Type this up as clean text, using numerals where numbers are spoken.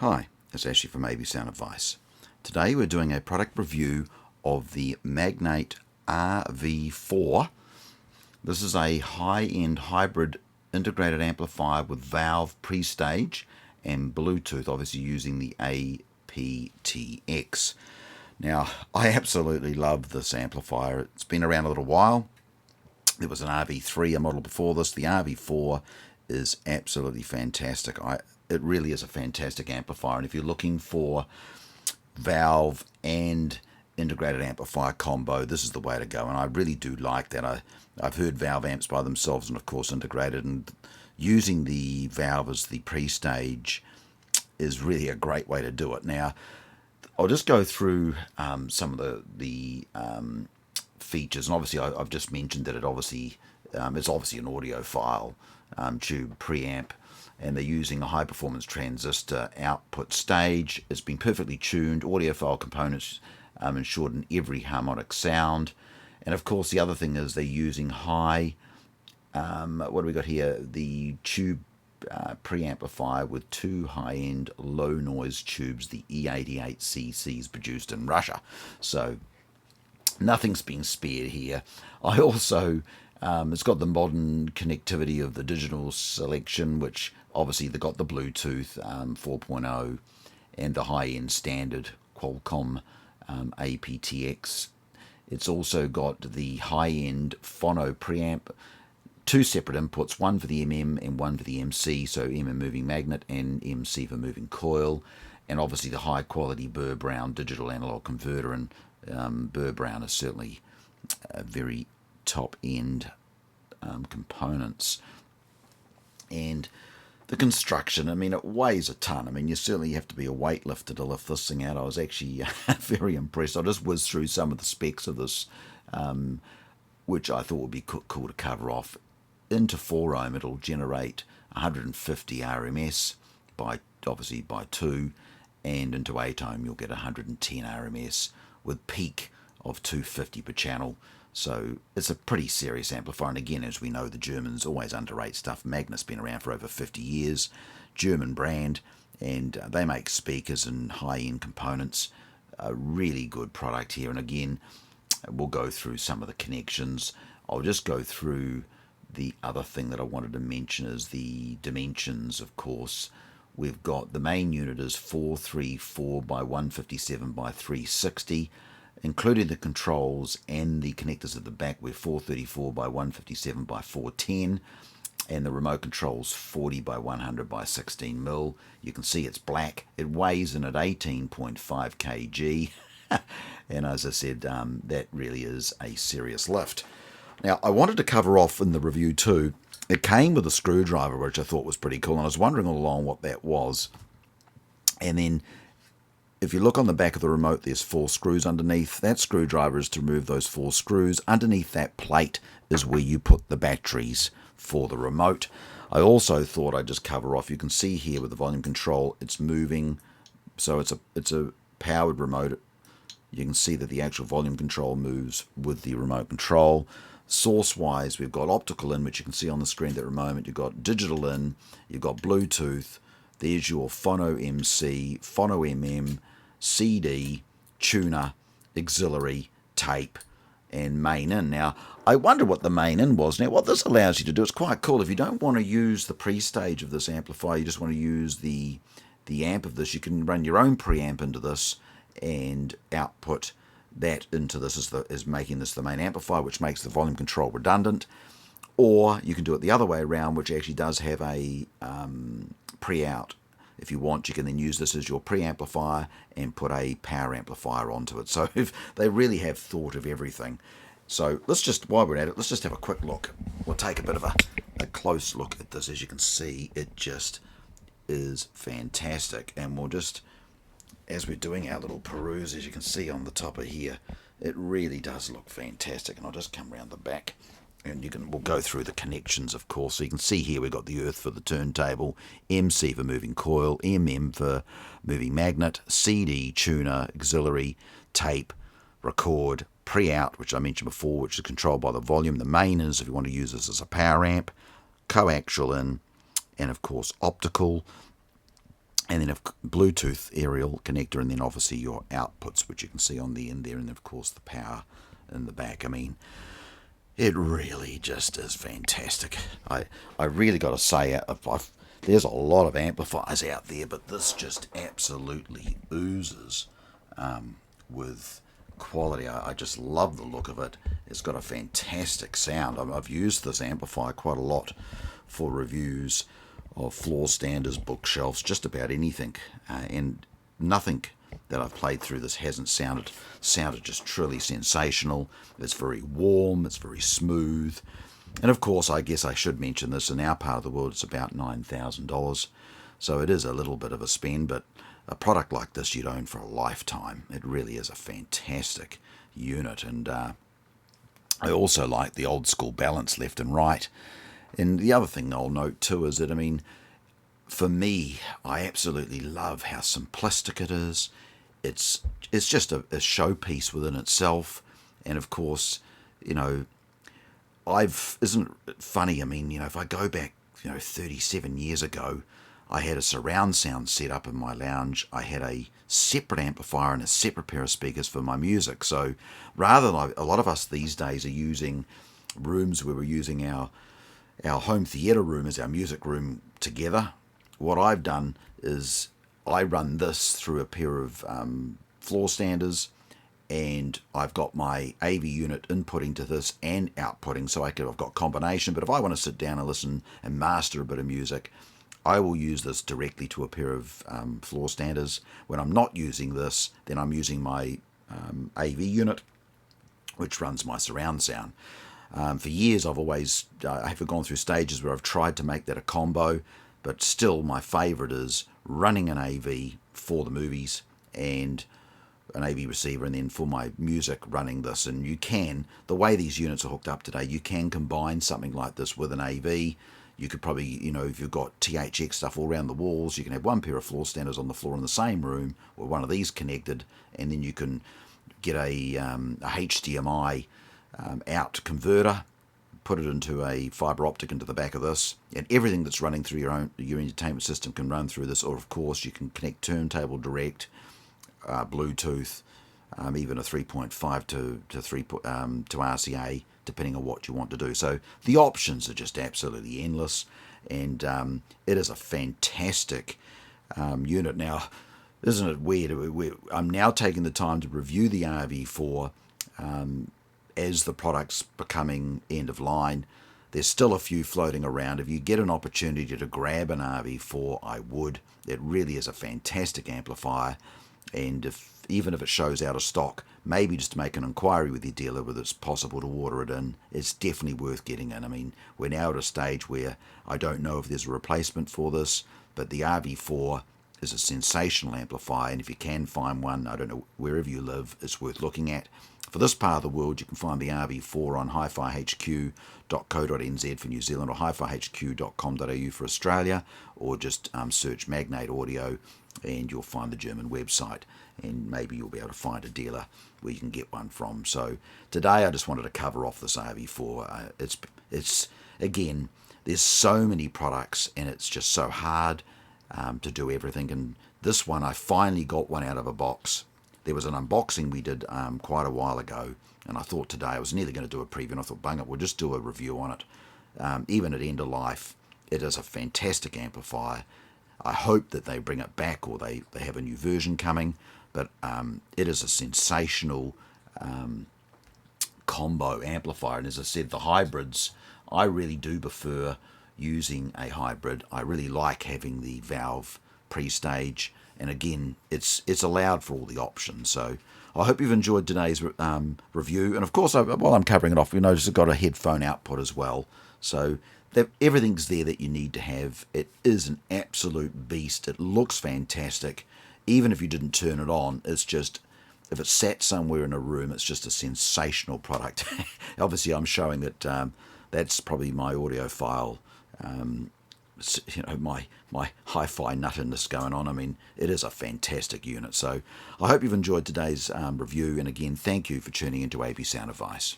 Hi, it's Ashley from AB Sound Advice. Today we're doing a product review of the Magnat RV4. This is a high-end hybrid integrated amplifier with valve pre-stage and Bluetooth, obviously using the aptX. Now, I absolutely love this amplifier. It's been around a little while. There was an RV3, a model before this. The RV4 is absolutely fantastic. It really is a fantastic amplifier, and if you're looking for valve and integrated amplifier combo, this is the way to go, and I really do like that. I've heard valve amps by themselves and of course integrated, and using the valve as the pre-stage is really a great way to do it. Now, I'll just go through some of the features, and obviously I've just mentioned that it's obviously an audiophile tube preamp, and they're using a high-performance transistor output stage. It's been perfectly tuned, audiophile components ensured in every harmonic sound, and of course the other thing is they're using high, what do we got here, the tube preamplifier with two high-end low-noise tubes, the E88CCs produced in Russia. So nothing's been spared here. I also, it's got the modern connectivity of the digital selection, which obviously they've got the Bluetooth 4.0 and the high-end standard Qualcomm aptX. It's also got the high-end phono preamp, two separate inputs, one for the MM and one for the MC, so MM moving magnet and MC for moving coil, and obviously the high-quality Burr Brown digital analog converter, and Burr Brown is certainly a very top-end components. And the construction, I mean, it weighs a ton. I mean, you certainly have to be a weightlifter to lift this thing out. I was actually very impressed. I just whizzed through some of the specs of this, which I thought would be cool to cover off. Into 4 ohm, it'll generate 150 RMS obviously by 2, and into 8 ohm you'll get 110 RMS with peak of 250 per channel. So it's a pretty serious amplifier, and again, as we know, the Germans always underrate stuff. Magnat's been around for over 50 years, German brand, and they make speakers and high-end components. A really good product here, and again, we'll go through some of the connections. I'll just go through the other thing that I wanted to mention is the dimensions, of course. We've got the main unit is 434 by 157 by 360, including the controls and the connectors at the back. We're 434 by 157 by 410, and the remote controls 40 by 100 by 16 mil. You can see it's black. It weighs in at 18.5 kg, and as I said, that really is a serious lift. Now, I wanted to cover off in the review too, it came with a screwdriver, which I thought was pretty cool, and I was wondering all along what that was. And then if you look on the back of the remote, there's 4 screws underneath. That screwdriver is to remove those 4 screws. Underneath that plate is where you put the batteries for the remote. I also thought I'd just cover off, you can see here with the volume control, it's moving, so it's a powered remote. You can see that the actual volume control moves with the remote control. Source-wise, we've got optical in, which you can see on the screen at the moment. You've got digital in, you've got Bluetooth, there's your phono MC, phono MM, CD, tuner, auxiliary, tape, and main in. Now, I wonder what the main in was. Now, what this allows you to do is quite cool. If you don't want to use the pre-stage of this amplifier, you just want to use the amp of this, you can run your own preamp into this and output that into this as making this the main amplifier, which makes the volume control redundant. Or you can do it the other way around, which actually does have a pre-out. If you want, you can then use this as your preamplifier and put a power amplifier onto it. So if they really have thought of everything. So let's just, while we're at it, let's just have a quick look. We'll take a bit of a close look at this. As you can see, it just is fantastic. And we'll just, as we're doing our little peruse, as you can see on the top of here, it really does look fantastic. And I'll just come around the back, and we'll go through the connections, of course. So you can see here we've got the earth for the turntable, MC for moving coil, MM for moving magnet, CD, tuner, auxiliary, tape, record, pre-out, which I mentioned before, which is controlled by the volume. The main is if you want to use this as a power amp, coaxial in, and of course optical. and then a Bluetooth aerial connector, and then obviously your outputs, which you can see on the end there, and of course the power in the back. I mean, it really just is fantastic. I really got to say, there's a lot of amplifiers out there, but this just absolutely oozes with quality. I just love the look of it. It's got a fantastic sound. I've used this amplifier quite a lot for reviews of floor standers, bookshelves, just about anything, and nothing that I've played through this hasn't sounded just truly sensational. It's very warm, it's very smooth, and of course I guess I should mention this, in our part of the world it's about $9,000, so it is a little bit of a spend, but a product like this you'd own for a lifetime. It really is a fantastic unit, and I also like the old school balance left and right. And the other thing I'll note too is that, I mean, for me, I absolutely love how simplistic it is. It's just a showpiece within itself. And of course, you know, isn't it funny? I mean, you know, if I go back, 37 years ago, I had a surround sound set up in my lounge. I had a separate amplifier and a separate pair of speakers for my music. So rather than a lot of us these days are using rooms where we're using our home theatre room as our music room together, what I've done is I run this through a pair of floor standers, and I've got my AV unit inputting to this and outputting, so I've got combination. But if I want to sit down and listen and master a bit of music, I will use this directly to a pair of floor standers. When I'm not using this, then I'm using my AV unit, which runs my surround sound. For years I have gone through stages where I've tried to make that a combo, but still my favourite is running an AV for the movies and an AV receiver, and then for my music running this. And you can, the way these units are hooked up today, you can combine something like this with an AV. You could probably, if you've got THX stuff all around the walls, you can have one pair of floor standers on the floor in the same room with one of these connected, and then you can get a HDMI out converter, put it into a fibre optic into the back of this, and everything that's running through your entertainment system can run through this. Or of course you can connect turntable direct, Bluetooth, even a 3.5 to RCA, depending on what you want to do. So the options are just absolutely endless, and it is a fantastic unit. Now, isn't it weird? I'm now taking the time to review the RV4 as the product's becoming end of line. There's still a few floating around. If you get an opportunity to grab an RV4, I would. It really is a fantastic amplifier, and even if it shows out of stock, maybe just make an inquiry with your dealer whether it's possible to order it in. It's definitely worth getting in. I mean, we're now at a stage where I don't know if there's a replacement for this, but the RV4 is a sensational amplifier, and if you can find one, I don't know, wherever you live, it's worth looking at. For this part of the world, you can find the RV4 on hifihq.co.nz for New Zealand, or hifihq.com.au for Australia, or just search Magnat Audio and you'll find the German website, and maybe you'll be able to find a dealer where you can get one from. So today I just wanted to cover off this RV4. It's again, there's so many products and it's just so hard to do everything, and this one I finally got one out of a box. There was an unboxing we did quite a while ago, and I thought today I was nearly going to do a preview, and I thought, bung it, we'll just do a review on it. Even at end of life, it is a fantastic amplifier. I hope that they bring it back, or they have a new version coming, but it is a sensational combo amplifier. And as I said, the hybrids, I really do prefer using a hybrid. I really like having the valve pre-stage, and again, it's allowed for all the options. So I hope you've enjoyed today's review, and of course, while I'm covering it off, you notice it's got a headphone output as well, so everything's there that you need to have. It is an absolute beast. It looks fantastic. Even if you didn't turn it on, it's just, if it's sat somewhere in a room, it's just a sensational product. Obviously, I'm showing that that's probably my audiophile, my hi-fi nutterness going on. I mean, it is a fantastic unit. So I hope you've enjoyed today's review, and again, thank you for tuning into AV Sound Advice.